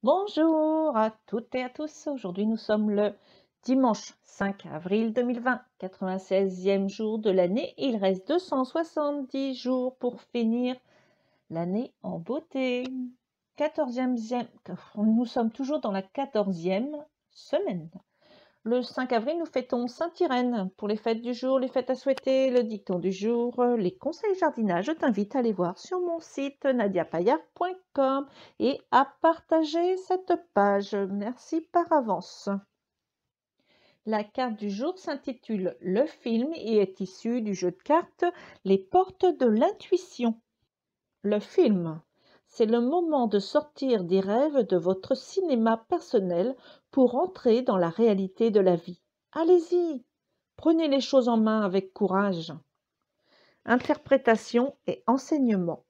Bonjour à toutes et à tous. Aujourd'hui, nous sommes le dimanche 5 avril 2020, 96e jour de l'année. Il reste 270 jours pour finir l'année en beauté. 14e, nous sommes toujours dans la 14e semaine. Le 5 avril, nous fêtons Sainte-Irène. Pour les fêtes du jour, les fêtes à souhaiter, le dicton du jour, les conseils jardinage, je t'invite à aller voir sur mon site nadiapayard.com et à partager cette page. Merci par avance. La carte du jour s'intitule Le film et est issue du jeu de cartes Les portes de l'intuition. Le film, c'est le moment de sortir des rêves de votre cinéma personnel pour entrer dans la réalité de la vie. Allez-y, prenez les choses en main avec courage. Interprétation et enseignement.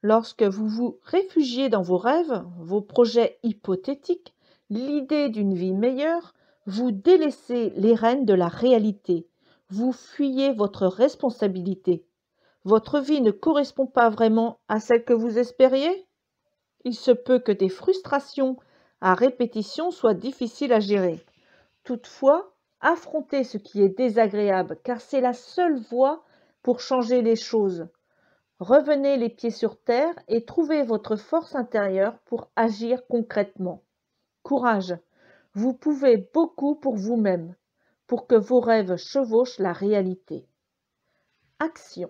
Lorsque vous vous réfugiez dans vos rêves, vos projets hypothétiques, l'idée d'une vie meilleure, vous délaissez les rênes de la réalité. Vous fuyez votre responsabilité. Votre vie ne correspond pas vraiment à celle que vous espériez? Il se peut que des frustrations à répétition soient difficiles à gérer. Toutefois, affrontez ce qui est désagréable, car c'est la seule voie pour changer les choses. Revenez les pieds sur terre et trouvez votre force intérieure pour agir concrètement. Courage, vous pouvez beaucoup pour vous-même, pour que vos rêves chevauchent la réalité. Action.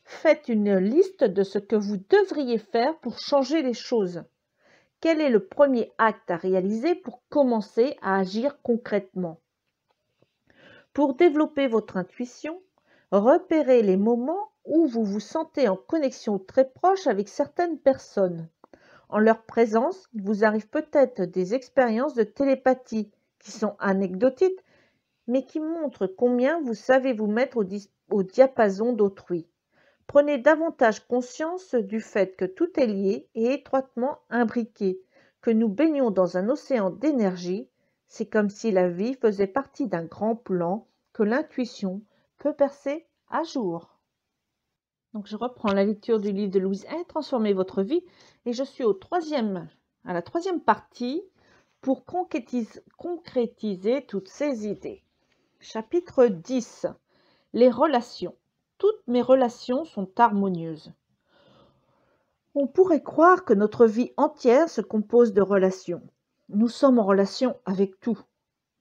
Faites une liste de ce que vous devriez faire pour changer les choses. Quel est le premier acte à réaliser pour commencer à agir concrètement? Pour développer votre intuition, repérez les moments où vous vous sentez en connexion très proche avec certaines personnes. En leur présence, il vous arrive peut-être des expériences de télépathie qui sont anecdotiques, mais qui montrent combien vous savez vous mettre au diapason d'autrui. Prenez davantage conscience du fait que tout est lié et étroitement imbriqué, que nous baignons dans un océan d'énergie. C'est comme si la vie faisait partie d'un grand plan que l'intuition peut percer à jour. Donc je reprends la lecture du livre de Louise Hay, Transformez votre vie, et je suis à la troisième partie pour concrétiser toutes ces idées. Chapitre 10. Les relations. Toutes mes relations sont harmonieuses. On pourrait croire que notre vie entière se compose de relations. Nous sommes en relation avec tout.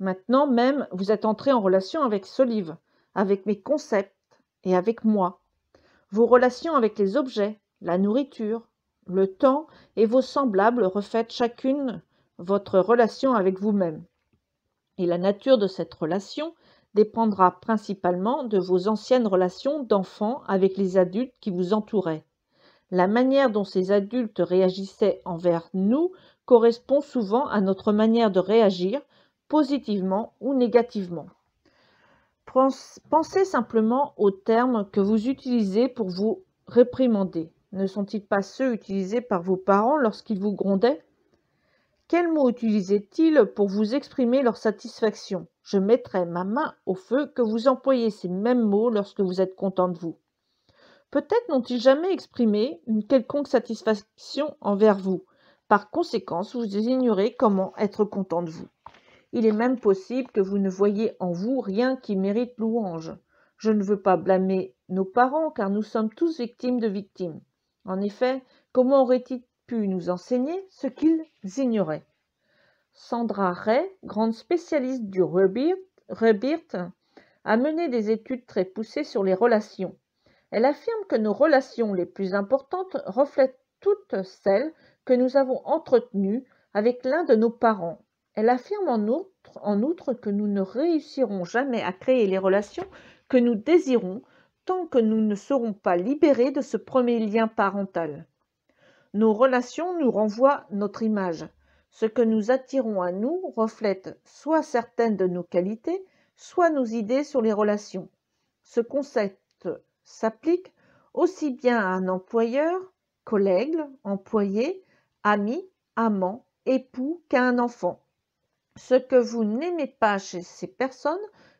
Maintenant même, vous êtes entré en relation avec ce livre, avec mes concepts et avec moi. Vos relations avec les objets, la nourriture, le temps et vos semblables reflètent chacune votre relation avec vous-même. Et la nature de cette relation dépendra principalement de vos anciennes relations d'enfant avec les adultes qui vous entouraient. La manière dont ces adultes réagissaient envers nous correspond souvent à notre manière de réagir, positivement ou négativement. Pensez simplement aux termes que vous utilisez pour vous réprimander. Ne sont-ils pas ceux utilisés par vos parents lorsqu'ils vous grondaient? Quels mots utilisaient-ils pour vous exprimer leur satisfaction? Je mettrai ma main au feu que vous employez ces mêmes mots lorsque vous êtes content de vous. Peut-être n'ont-ils jamais exprimé une quelconque satisfaction envers vous. Par conséquent, vous ignorez comment être content de vous. Il est même possible que vous ne voyiez en vous rien qui mérite louange. Je ne veux pas blâmer nos parents, car nous sommes tous victimes de victimes. En effet, comment auraient-ils pu nous enseigner ce qu'ils ignoraient? Sandra Ray, grande spécialiste du rebirth, a mené des études très poussées sur les relations. Elle affirme que nos relations les plus importantes reflètent toutes celles que nous avons entretenues avec l'un de nos parents. Elle affirme en outre que nous ne réussirons jamais à créer les relations que nous désirons tant que nous ne serons pas libérés de ce premier lien parental. Nos relations nous renvoient notre image. Ce que nous attirons à nous reflète soit certaines de nos qualités, soit nos idées sur les relations. Ce concept s'applique aussi bien à un employeur, collègue, employé, ami, amant, époux qu'à un enfant. Ce que vous n'aimez pas chez ces personnes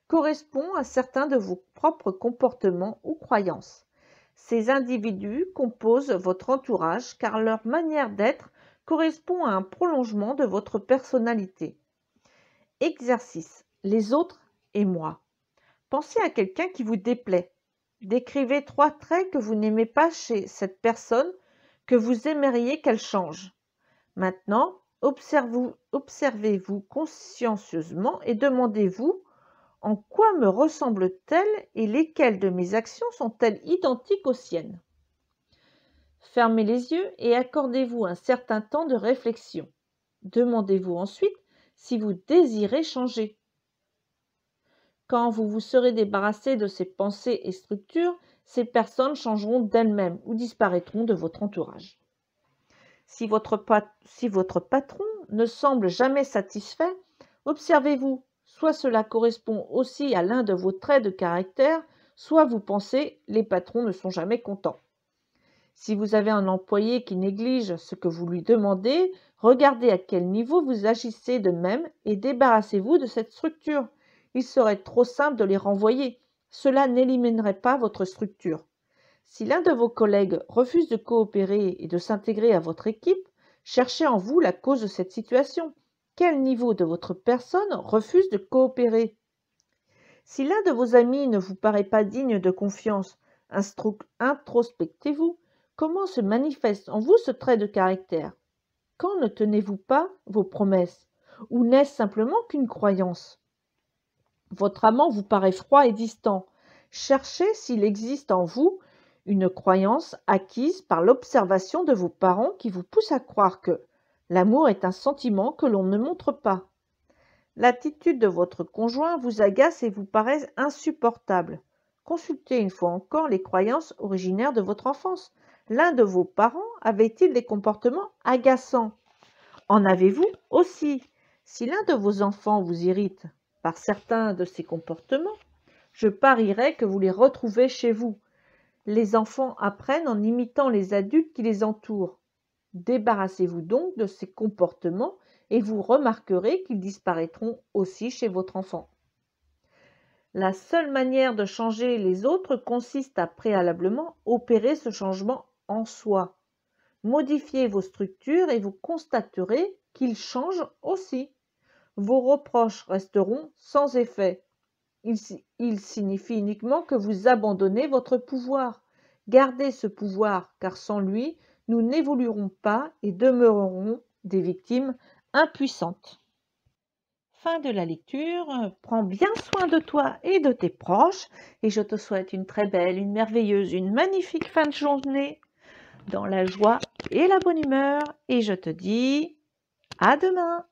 correspond à certains de vos propres comportements ou croyances. Ces individus composent votre entourage car leur manière d'être correspond à un prolongement de votre personnalité. Exercice. Les autres et moi. Pensez à quelqu'un qui vous déplaît. Décrivez 3 traits que vous n'aimez pas chez cette personne, que vous aimeriez qu'elle change. Maintenant, observez-vous consciencieusement et demandez-vous en quoi me ressemble-t-elle et lesquelles de mes actions sont-elles identiques aux siennes. Fermez les yeux et accordez-vous un certain temps de réflexion. Demandez-vous ensuite si vous désirez changer. Quand vous vous serez débarrassé de ces pensées et structures, ces personnes changeront d'elles-mêmes ou disparaîtront de votre entourage. Si votre patron ne semble jamais satisfait, observez-vous, soit cela correspond aussi à l'un de vos traits de caractère, soit vous pensez les patrons ne sont jamais contents. Si vous avez un employé qui néglige ce que vous lui demandez, regardez à quel niveau vous agissez de même et débarrassez-vous de cette structure. Il serait trop simple de les renvoyer. Cela n'éliminerait pas votre structure. Si l'un de vos collègues refuse de coopérer et de s'intégrer à votre équipe, cherchez en vous la cause de cette situation. Quel niveau de votre personne refuse de coopérer? Si l'un de vos amis ne vous paraît pas digne de confiance, introspectez-vous. Comment se manifeste en vous ce trait de caractère? Quand ne tenez-vous pas vos promesses? Ou n'est-ce simplement qu'une croyance? Votre amant vous paraît froid et distant. Cherchez s'il existe en vous une croyance acquise par l'observation de vos parents qui vous pousse à croire que l'amour est un sentiment que l'on ne montre pas. L'attitude de votre conjoint vous agace et vous paraît insupportable. Consultez une fois encore les croyances originaires de votre enfance. L'un de vos parents avait-il des comportements agaçants? En avez-vous aussi? Si l'un de vos enfants vous irrite par certains de ses comportements, je parierais que vous les retrouvez chez vous. Les enfants apprennent en imitant les adultes qui les entourent. Débarrassez-vous donc de ces comportements et vous remarquerez qu'ils disparaîtront aussi chez votre enfant. La seule manière de changer les autres consiste à préalablement opérer ce changement en soi. Modifiez vos structures et vous constaterez qu'ils changent aussi. Vos reproches resteront sans effet. Il signifie uniquement que vous abandonnez votre pouvoir. Gardez ce pouvoir, car sans lui, nous n'évoluerons pas et demeurerons des victimes impuissantes. Fin de la lecture. Prends bien soin de toi et de tes proches et je te souhaite une très belle, une merveilleuse, une magnifique fin de journée dans la joie et la bonne humeur et je te dis à demain.